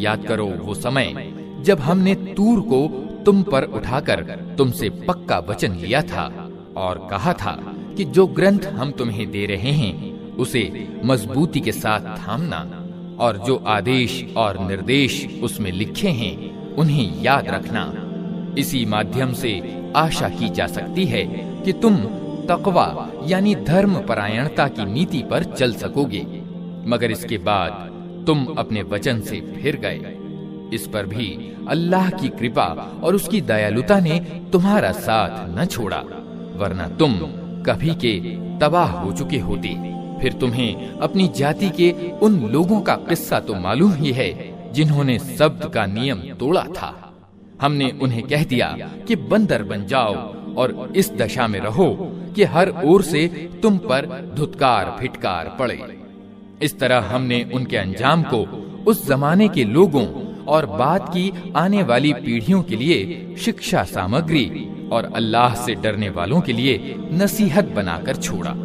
याद करो वो समय जब हमने तूर को तुम पर उठाकर तुमसे पक्का वचन लिया था और कहा था कि जो ग्रंथ हम तुम्हें दे रहे हैं उसे मजबूती के साथ थामना और जो आदेश और निर्देश उसमें लिखे हैं उन्हें याद रखना। इसी माध्यम से आशा की जा सकती है कि तुम तकवा यानी धर्म परायणता की नीति पर चल सकोगे, मगर इसके बाद तुम अपने वचन से फिर गए। इस पर भी अल्लाह की कृपा और उसकी दयालुता ने तुम्हारा साथ न छोड़ा, वरना तुम कभी के तबाह हो चुके होते। फिर तुम्हें अपनी जाति के उन लोगों का किस्सा तो मालूम ही है जिन्होंने शब्द का नियम तोड़ा था। हमने उन्हें कह दिया कि बंदर बन जाओ और इस दशा में रहो कि हर ओर से तुम पर धुतकार फिटकार पड़े। इस तरह हमने उनके अंजाम को उस जमाने के लोगों और बाद की आने वाली पीढ़ियों के लिए शिक्षा सामग्री और अल्लाह से डरने वालों के लिए नसीहत बनाकर छोड़ा।